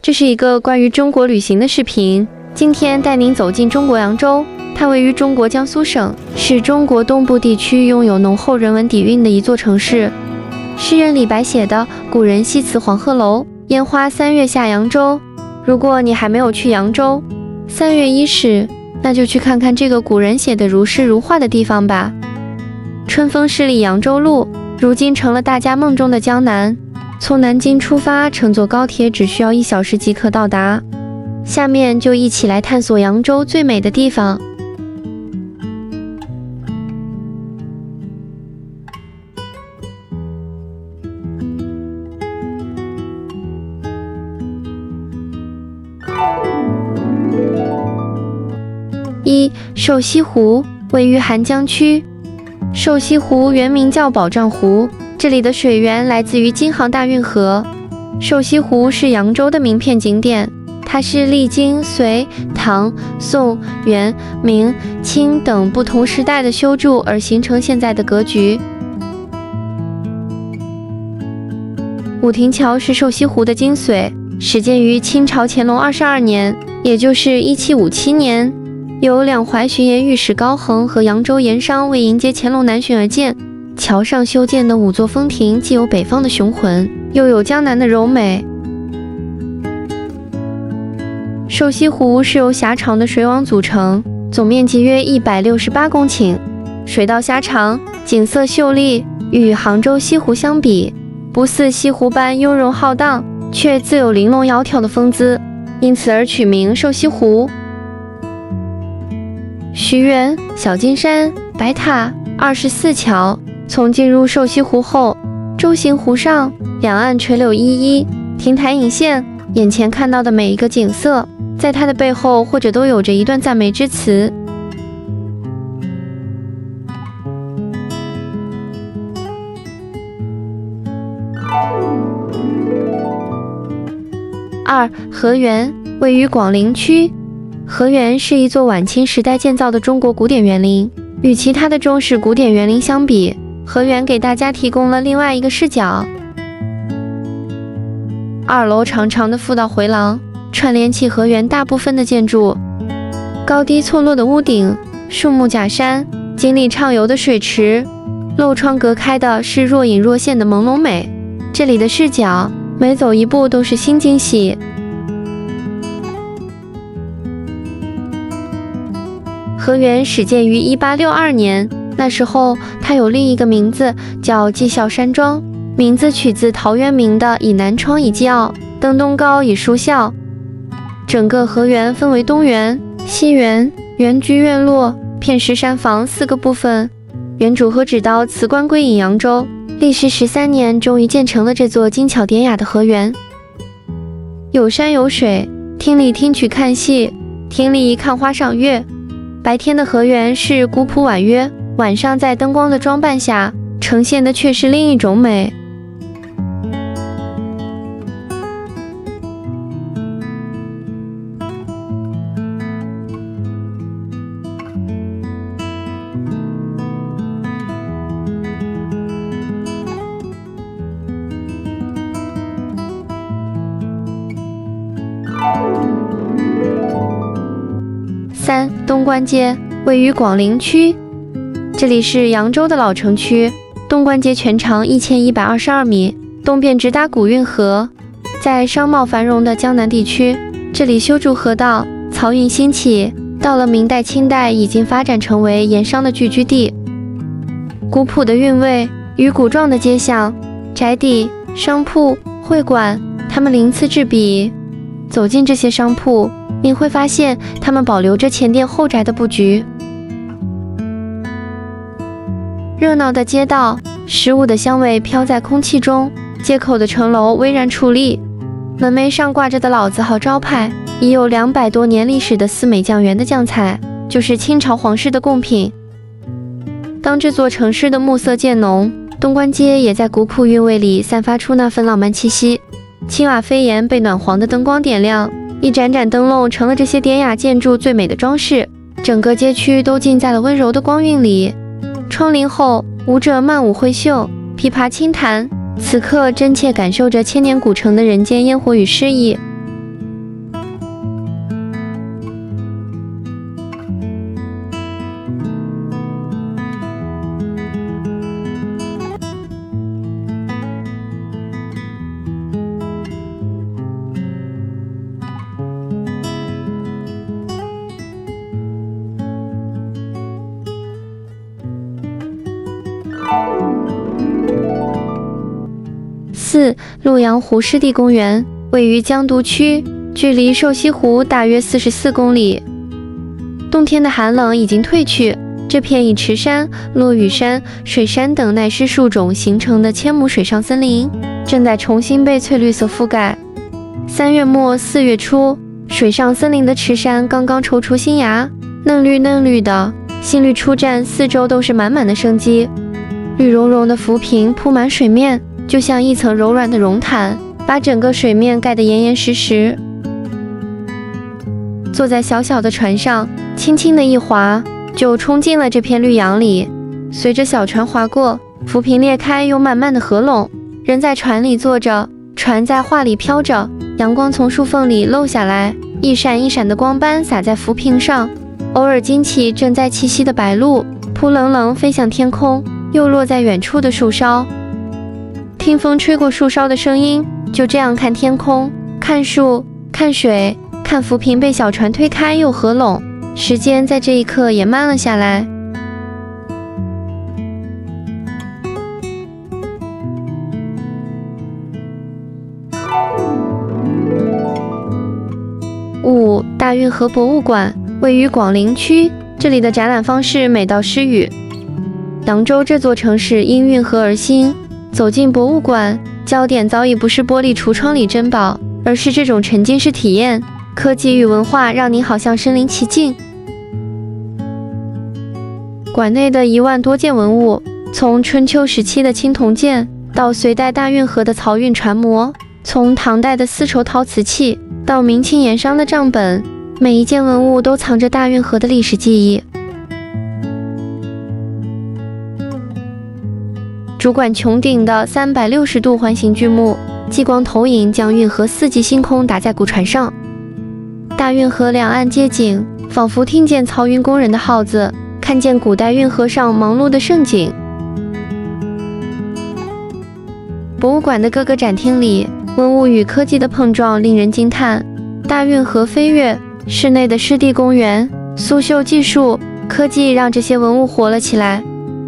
这是一个关于中国旅行的视频。今天带您走进中国扬州，它位于中国江苏省，是中国东部地区拥有浓厚人文底蕴的一座城市。诗人李白写的“古人西辞黄鹤楼，烟花三月下扬州”。如果你还没有去扬州，3月伊始，那就去看看这个古人写的如诗如画的地方吧。春风十里扬州路，如今成了大家梦中的江南。从南京出发，乘坐高铁只需要1小时即可到达。下面就一起来探索扬州最美的地方。1. 瘦西湖，位于邗江区。瘦西湖原名叫宝障湖，这里的水源来自于京杭大运河。瘦西湖是扬州的名片景点，它是历经隋、唐、宋、元、明、清等不同时代的修筑而形成现在的格局。武亭桥是瘦西湖的精髓，始建于清朝乾隆22年，也就是1757年。由两淮巡盐御史高恒和扬州盐商为迎接乾隆南巡而建。桥上修建的5座风亭，既有北方的雄浑，又有江南的柔美。瘦西湖是由狭长的水网组成，总面积约168公顷，水道狭长，景色秀丽，与杭州西湖相比，不似西湖般雍容浩荡，却自有玲珑窈窕的风姿，因此而取名瘦西湖。徐园、小金山、白塔、24桥。从进入瘦西湖后，舟行湖上，两岸垂柳依依，亭台隐现，眼前看到的每一个景色，在它的背后或者都有着一段赞美之词。2. 河源，位于广陵区。河源是一座晚清时代建造的中国古典园林，与其他的中式古典园林相比，河源给大家提供了另外一个视角。2楼长长的复道回廊串联起河源大部分的建筑，高低错落的屋顶，树木假山，井里畅游的水池，漏窗隔开的是若隐若现的朦胧美。这里的视角，每走一步都是新惊喜。河源始建于1862年，那时候它有另一个名字叫绩孝山庄，名字取自陶渊明的以南窗以继傲，登东皋以书孝。整个河源分为东园、西园、园居院落、片石山房4个部分。原主和直到辞官归隐扬州，历时13年，终于建成了这座精巧典雅的河源。有山有水，厅里听曲看戏，亭里看花赏月。白天的河源是古朴婉约，晚上在灯光的装扮下，呈现的却是另一种美。3. 东关街，位于广陵区。这里是扬州的老城区，东关街全长1122米，东边直达古运河。在商贸繁荣的江南地区，这里修筑河道，漕运兴起，到了明代、清代已经发展成为盐商的聚居地。古朴的韵味与古壮的街巷、宅邸、商铺、会馆，它们鳞次栉比。走进这些商铺，您会发现它们保留着前店后宅的布局。热闹的街道，食物的香味飘在空气中，街口的城楼巍然矗立，门楣上挂着的老字号招牌，已有200多年历史的思美酱园的酱菜，就是清朝皇室的贡品。当这座城市的暮色渐浓，东关街也在古朴韵味里散发出那份浪漫气息。青瓦飞檐被暖黄的灯光点亮，一盏盏灯笼成了这些典雅建筑最美的装饰，整个街区都浸在了温柔的光晕里。窗棂后，舞者漫舞挥袖，琵琶轻弹，此刻真切感受着千年古城的人间烟火与诗意。4鹭洋湖湿地公园，位于江都区，距离瘦西湖大约44公里。冬天的寒冷已经退去，这片以池杉、落羽杉、水杉等耐湿树种形成的千亩水上森林，正在重新被翠绿色覆盖。3月末4月初，水上森林的池杉刚刚抽出新芽，嫩绿嫩绿的，新绿初绽，四周都是满满的生机。绿茸茸的浮萍铺满水面，就像一层柔软的绒毯，把整个水面盖得严严实实。坐在小小的船上，轻轻的一划，就冲进了这片绿杨里。随着小船划过，浮萍裂开又慢慢的合拢，人在船里坐着，船在画里飘着，阳光从树缝里漏下来，一闪一闪的光斑洒在浮萍上，偶尔惊起正在栖息的白鹭，扑棱棱飞向天空，又落在远处的树梢。听风吹过树梢的声音，就这样看天空，看树，看水，看浮萍被小船推开又合拢，时间在这一刻也慢了下来。5大运河博物馆位于广陵区，这里的展览方式美到失语。扬州这座城市因运河而兴，走进博物馆，焦点早已不是玻璃橱窗里珍宝，而是这种沉浸式体验，科技与文化让你好像身临其境。馆内的1万多件文物，从春秋时期的青铜剑，到隋代大运河的漕运船模，从唐代的丝绸陶瓷器，到明清盐商的账本，每一件文物都藏着大运河的历史记忆。主管穹顶的360度环形巨幕，激光投影将运河4级星空打在古船上。大运河两岸街景，仿佛听见漕运工人的号子，看见古代运河上忙碌的盛景。博物馆的各个展厅里，文物与科技的碰撞令人惊叹。大运河飞跃，室内的湿地公园，苏绣技术，科技让这些文物活了起来。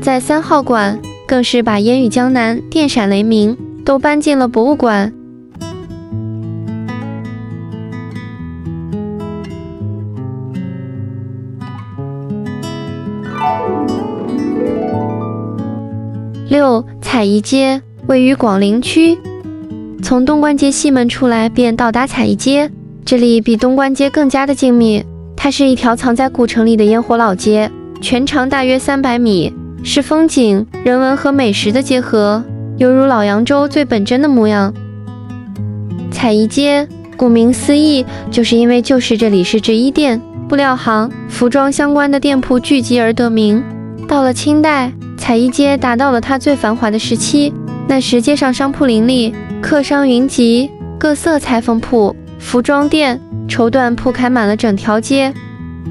在3号馆，更是把烟雨江南、电闪雷鸣都搬进了博物馆。6彩仪街位于广陵区，从东关街西门出来便到达彩仪街，这里比东关街更加的静谧。它是一条藏在古城里的烟火老街，全长大约300米，是风景、人文和美食的结合，犹如老扬州最本真的模样。彩仪街顾名思义，就是因为旧时这里是制衣店、布料行、服装相关的店铺聚集而得名。到了清代，彩仪街达到了它最繁华的时期，那时街上商铺林立，客商云集，各色裁缝铺、服装店、绸缎铺开满了整条街。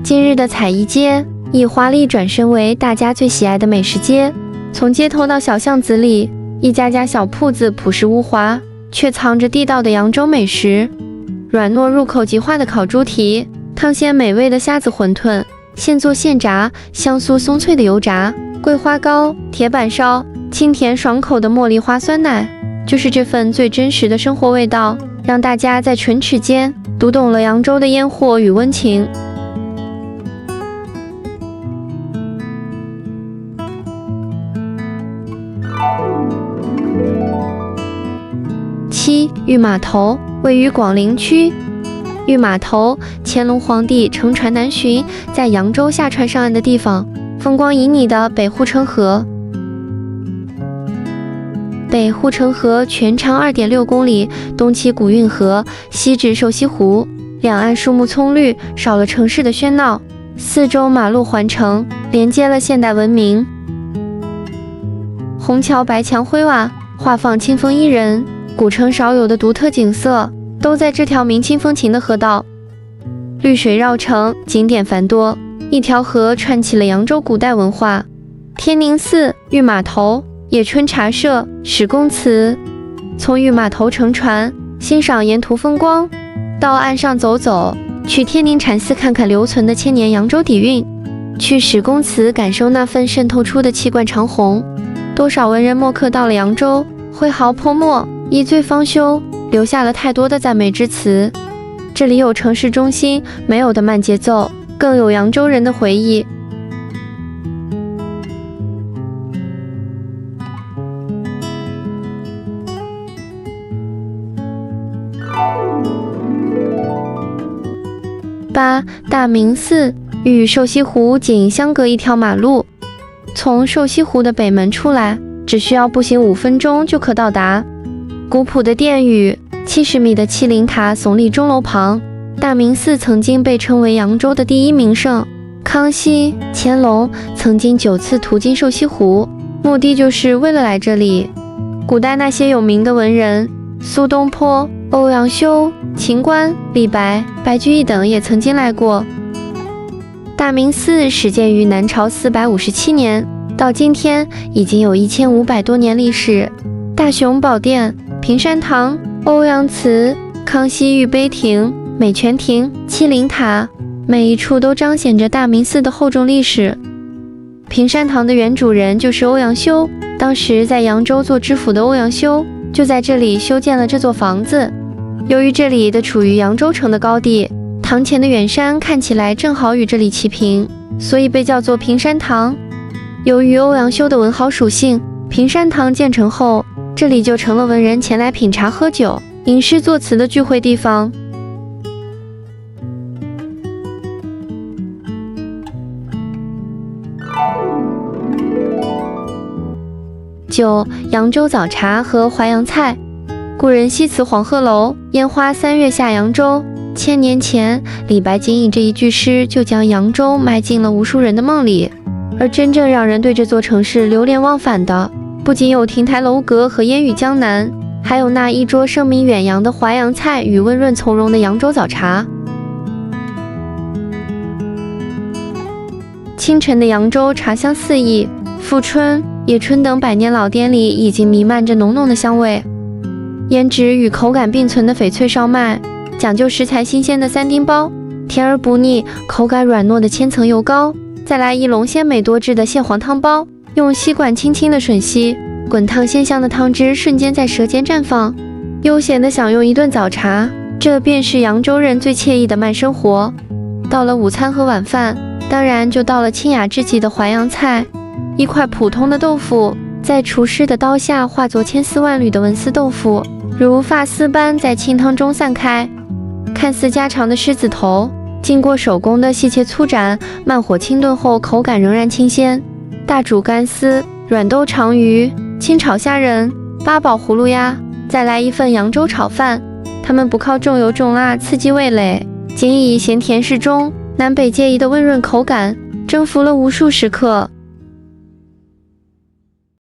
今日的彩仪街已华丽转身为大家最喜爱的美食街，从街头到小巷子里，一家家小铺子朴实无华，却藏着地道的扬州美食。软糯入口即化的烤猪蹄，汤鲜美味的虾子馄饨，现做现炸，香酥松脆的油炸，桂花糕、铁板烧，清甜爽口的茉莉花酸奶，就是这份最真实的生活味道，让大家在唇齿间读懂了扬州的烟火与温情。7御码头位于广陵区。御码头，乾隆皇帝乘船南巡，在扬州下船上岸的地方，风光旖旎的北护城河。北护城河全长2.6公里，东起古运河，西至瘦西湖，两岸树木葱绿，少了城市的喧闹，四周马路环城，连接了现代文明。红桥白墙灰瓦，画舫清风宜人，古城少有的独特景色，都在这条明清风情的河道。绿水绕城，景点繁多，一条河串起了扬州古代文化。天宁寺、御码头、野春茶社、史公祠。从御码头乘船，欣赏沿途风光，到岸上走走，去天宁禅寺看看留存的千年扬州底蕴，去史公祠感受那份渗透出的气贯长虹。多少文人墨客到了扬州，挥毫泼墨，一醉方休，留下了太多的赞美之词。这里有城市中心没有的慢节奏，更有扬州人的回忆。8. 大明寺与瘦西湖仅相隔一条马路，从瘦西湖的北门出来，只需要步行5分钟就可到达。古朴的殿宇，70米的麒麟塔耸立钟楼旁。大明寺曾经被称为扬州的第一名胜，康熙、乾隆曾经9次途经瘦西湖，目的就是为了来这里。古代那些有名的文人，苏东坡、欧阳修、秦观、李白、白居易等也曾经来过。大明寺始建于南朝457年，到今天已经有1500多年历史。大雄宝殿、平山堂、欧阳祠、康熙御碑亭、美泉亭、麒麟塔，每一处都彰显着大明寺的厚重历史。平山堂的原主人就是欧阳修，当时在扬州做知府的欧阳修就在这里修建了这座房子。由于这里的处于扬州城的高地，堂前的远山看起来正好与这里齐平，所以被叫做平山堂。由于欧阳修的文豪属性，平山堂建成后，这里就成了文人前来品茶喝酒、吟诗作词的聚会地方。9. 扬州早茶和淮扬菜。古人西辞黄鹤楼，烟花3月下扬州。1000年前，李白仅以这一句诗就将扬州埋进了无数人的梦里。而真正让人对这座城市流连忘返的，不仅有亭台楼阁和烟雨江南，还有那一桌声名远扬的淮扬菜与温润从容的扬州早茶。清晨的扬州茶香四溢，富春、野春等百年老店里已经弥漫着浓浓的香味。颜值与口感并存的翡翠烧麦，讲究食材新鲜的3丁包，甜而不腻，口感软糯的千层油糕，再来一笼鲜美多汁的蟹黄汤包，用吸管轻轻的吮吸，滚烫鲜香的汤汁瞬间在舌尖绽放，悠闲的享用一顿早茶，这便是扬州人最惬意的慢生活。到了午餐和晚饭，当然就到了清雅至极的淮扬菜，一块普通的豆腐，在厨师的刀下化作千丝万缕的文丝豆腐，如发丝般在清汤中散开。看似家常的狮子头，经过手工的细切粗斩，慢火清炖后口感仍然清鲜。大煮干丝、软豆长鱼、清炒虾仁、八宝葫芦鸭，再来一份扬州炒饭。他们不靠重油重辣刺激味蕾，仅以咸甜适中、南北皆宜的温润口感，征服了无数食客。